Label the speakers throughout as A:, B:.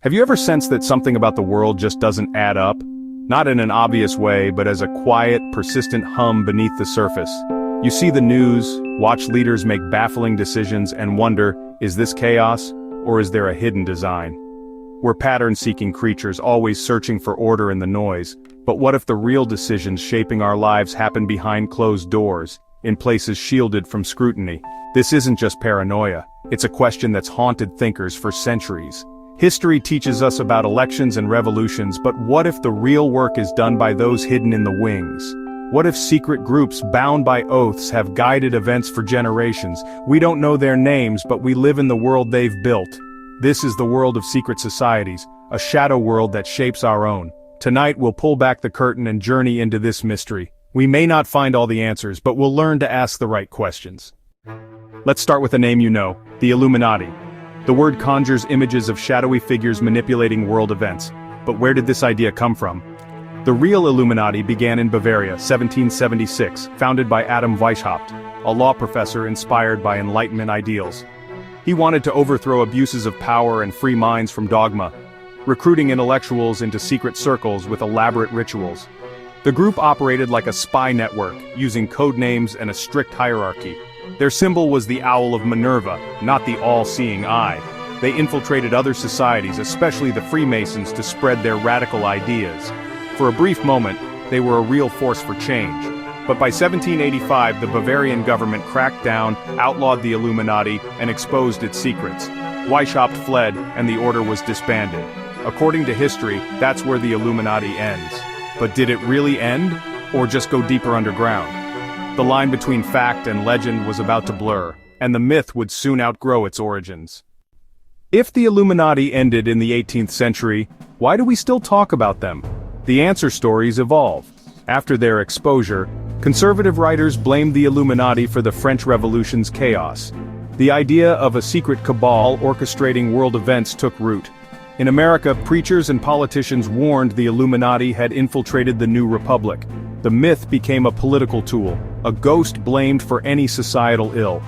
A: Have you ever sensed that something about the world just doesn't add up? Not in an obvious way, but as a quiet, persistent hum beneath the surface. You see the news, watch leaders make baffling decisions, and wonder, is this chaos, or is there a hidden design? We're pattern-seeking creatures, always searching for order in the noise. But what if the real decisions shaping our lives happen behind closed doors, in places shielded from scrutiny? This isn't just paranoia. It's a question that's haunted thinkers for centuries. History teaches us about elections and revolutions, but what if the real work is done by those hidden in the wings? What if secret groups bound by oaths have guided events for generations? We don't know their names, but we live in the world they've built. This is the world of secret societies, a shadow world that shapes our own. Tonight we'll pull back the curtain and journey into this mystery. We may not find all the answers, but we'll learn to ask the right questions. Let's start with a name you know, the Illuminati. The word conjures images of shadowy figures manipulating world events. But where did this idea come from? The real Illuminati began in Bavaria, 1776, founded by Adam Weishaupt, a law professor inspired by Enlightenment ideals. He wanted to overthrow abuses of power and free minds from dogma, recruiting intellectuals into secret circles with elaborate rituals. The group operated like a spy network, using code names and a strict hierarchy. Their symbol was the owl of Minerva, not the all-seeing eye. They infiltrated other societies, especially the Freemasons, to spread their radical ideas. For a brief moment, they were a real force for change. But by 1785, the Bavarian government cracked down, outlawed the Illuminati, and exposed its secrets. Weishaupt fled, and the order was disbanded. According to history, that's where the Illuminati ends. But did it really end, or just go deeper underground? The line between fact and legend was about to blur, and the myth would soon outgrow its origins. If the Illuminati ended in the 18th century, why do we still talk about them? The answer: stories evolve. After their exposure, conservative writers blamed the Illuminati for the French Revolution's chaos. The idea of a secret cabal orchestrating world events took root. In America, preachers and politicians warned the Illuminati had infiltrated the new republic. The myth became a political tool, a ghost blamed for any societal ill.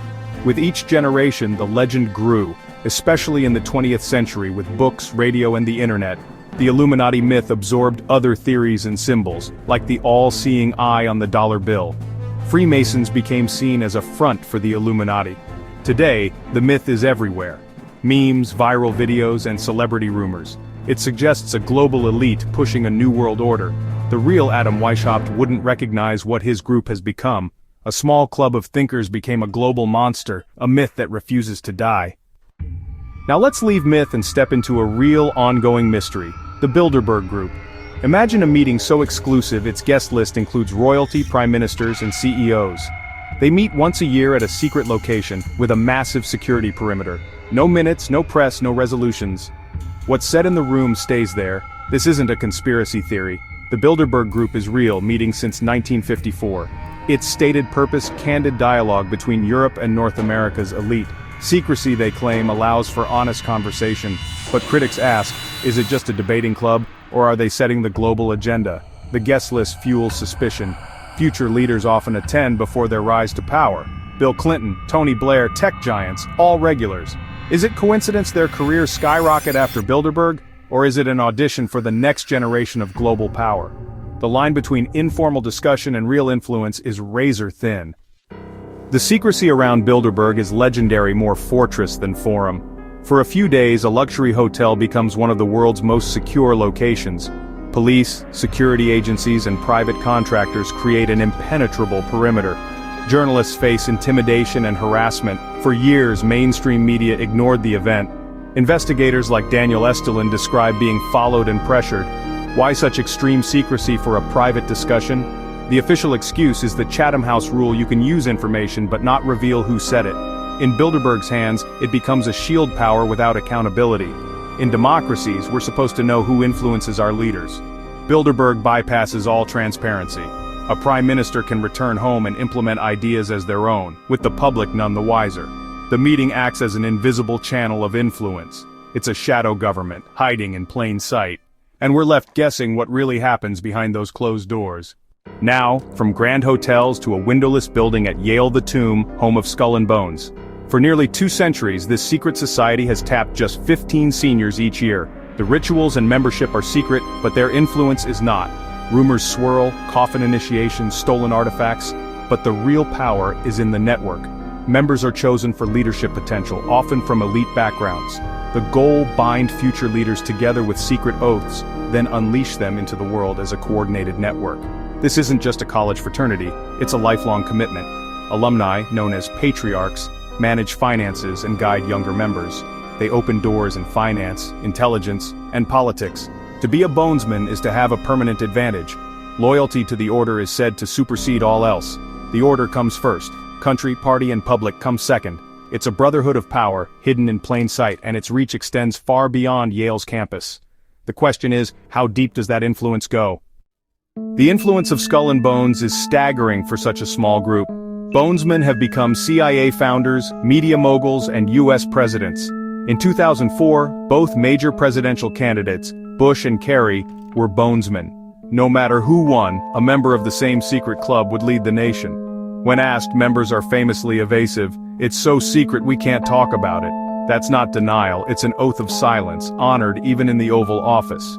A: With each generation, the legend grew, especially in the 20th century with books, radio, and the internet. The Illuminati myth absorbed other theories and symbols, like the all-seeing eye on the dollar bill. Freemasons became seen as a front for the Illuminati. Today, the myth is everywhere. Memes, viral videos, and celebrity rumors. It suggests a global elite pushing a new world order. The real Adam Weishaupt wouldn't recognize what his group has become. A small club of thinkers became a global monster, a myth that refuses to die. Now let's leave myth and step into a real ongoing mystery, the Bilderberg Group. Imagine a meeting so exclusive its guest list includes royalty, prime ministers, and CEOs. They meet once a year at a secret location, with a massive security perimeter. No minutes, no press, no resolutions. What's said in the room stays there. This isn't a conspiracy theory. The Bilderberg Group is real, meeting since 1954. Its stated purpose: candid dialogue between Europe and North America's elite. Secrecy, they claim, allows for honest conversation. But critics ask, is it just a debating club, or are they setting the global agenda? The guest list fuels suspicion. Future leaders often attend before their rise to power. Bill Clinton, Tony Blair, tech giants, all regulars. Is it coincidence their careers skyrocket after Bilderberg? Or is it an audition for the next generation of global power? The line between informal discussion and real influence is razor thin. The secrecy around Bilderberg is legendary, more fortress than forum. For a few days, a luxury hotel becomes one of the world's most secure locations. Police, security agencies, and private contractors create an impenetrable perimeter. Journalists face intimidation and harassment. For years, mainstream media ignored the event. Investigators like Daniel Estulin describe being followed and pressured. Why such extreme secrecy for a private discussion? The official excuse is the Chatham House rule: you can use information but not reveal who said it. In Bilderberg's hands, it becomes a shield power without accountability. In democracies, we're supposed to know who influences our leaders. Bilderberg bypasses all transparency. A prime minister can return home and implement ideas as their own, with the public none the wiser. The meeting acts as an invisible channel of influence. It's a shadow government, hiding in plain sight. And we're left guessing what really happens behind those closed doors. Now, from grand hotels to a windowless building at Yale, the Tomb, home of Skull and Bones. For nearly 2 centuries, this secret society has tapped just 15 seniors each year. The rituals and membership are secret, but their influence is not. Rumors swirl, coffin initiations, stolen artifacts, but the real power is in the network. Members are chosen for leadership potential, often from elite backgrounds. The goal: bind future leaders together with secret oaths, then unleash them into the world as a coordinated network. This isn't just a college fraternity, it's a lifelong commitment. Alumni, known as patriarchs, manage finances and guide younger members. They open doors in finance, intelligence, and politics. To be a bonesman is to have a permanent advantage. Loyalty to the order is said to supersede all else. The order comes first. Country, party, and public come second. It's a brotherhood of power, hidden in plain sight, and its reach extends far beyond Yale's campus. The question is, how deep does that influence go? The influence of Skull and Bones is staggering for such a small group. Bonesmen have become CIA founders, media moguls, and US presidents. In 2004, both major presidential candidates, Bush and Kerry, were bonesmen. No matter who won, a member of the same secret club would lead the nation. When asked, members are famously evasive. "It's so secret we can't talk about it." That's not denial, it's an oath of silence, honored even in the Oval Office.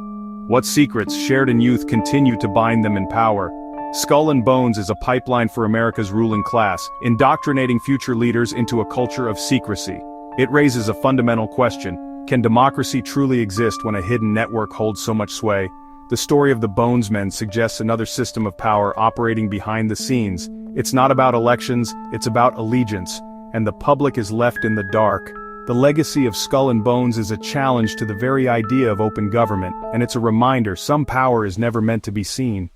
A: What secrets, shared in youth, continue to bind them in power? Skull and Bones is a pipeline for America's ruling class, indoctrinating future leaders into a culture of secrecy. It raises a fundamental question: can democracy truly exist when a hidden network holds so much sway? The story of the Bonesmen suggests another system of power operating behind the scenes. It's not about elections, it's about allegiance, and the public is left in the dark. The legacy of Skull and Bones is a challenge to the very idea of open government, and it's a reminder some power is never meant to be seen.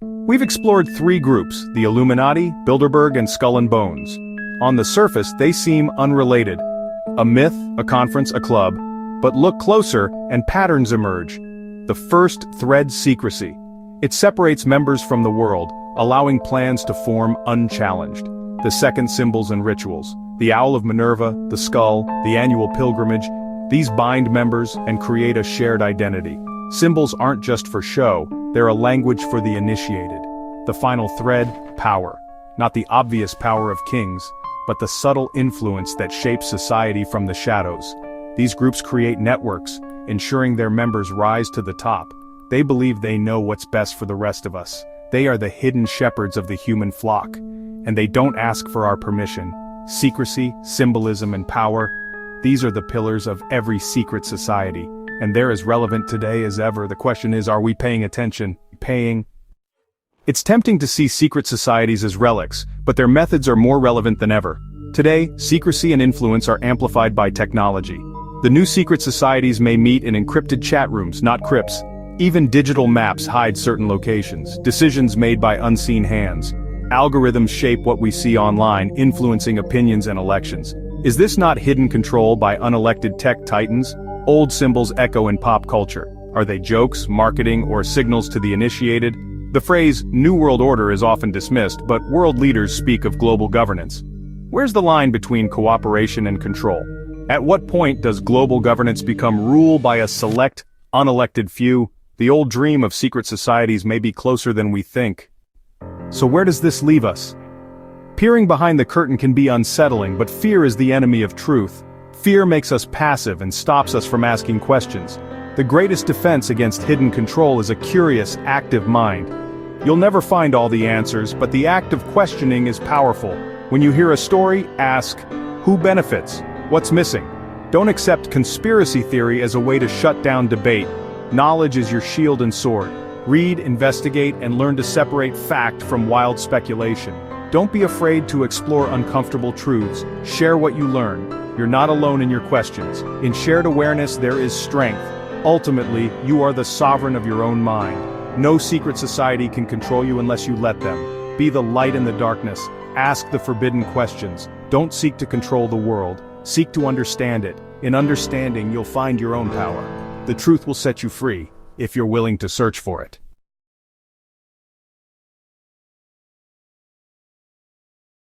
A: We've explored three groups: the Illuminati, Bilderberg, and Skull and Bones. On the surface, they seem unrelated. A myth, a conference, a club. But look closer, and patterns emerge. The first thread: secrecy. It separates members from the world, allowing plans to form unchallenged. The second: symbols and rituals. The owl of Minerva, the skull, the annual pilgrimage. These bind members and create a shared identity. Symbols aren't just for show, they're a language for the initiated. The final thread: power. Not the obvious power of kings, but the subtle influence that shapes society from the shadows. These groups create networks, ensuring their members rise to the top. They believe they know what's best for the rest of us. They are the hidden shepherds of the human flock. And they don't ask for our permission. Secrecy, symbolism, and power, these are the pillars of every secret society. And they're as relevant today as ever. The question is, are we paying attention? It's tempting to see secret societies as relics, but their methods are more relevant than ever. Today, secrecy and influence are amplified by technology. The new secret societies may meet in encrypted chat rooms, not crypts. Even digital maps hide certain locations, decisions made by unseen hands. Algorithms shape what we see online, influencing opinions and elections. Is this not hidden control by unelected tech titans? Old symbols echo in pop culture. Are they jokes, marketing, or signals to the initiated? The phrase "New World Order" is often dismissed, but world leaders speak of global governance. Where's the line between cooperation and control? At what point does global governance become rule by a select, unelected few? The old dream of secret societies may be closer than we think. So where does this leave us? Peering behind the curtain can be unsettling, but fear is the enemy of truth. Fear makes us passive and stops us from asking questions. The greatest defense against hidden control is a curious, active mind. You'll never find all the answers, but the act of questioning is powerful. When you hear a story, ask, who benefits? What's missing? Don't accept conspiracy theory as a way to shut down debate. Knowledge is your shield and sword. Read, investigate, and learn to separate fact from wild speculation. Don't be afraid to explore uncomfortable truths. Share what you learn. You're not alone in your questions. In shared awareness, there is strength. Ultimately, you are the sovereign of your own mind. No secret society can control you unless you let them. Be the light in the darkness. Ask the forbidden questions. Don't seek to control the world. Seek to understand it. In understanding, you'll find your own power. The truth will set you free, if you're willing to search for it.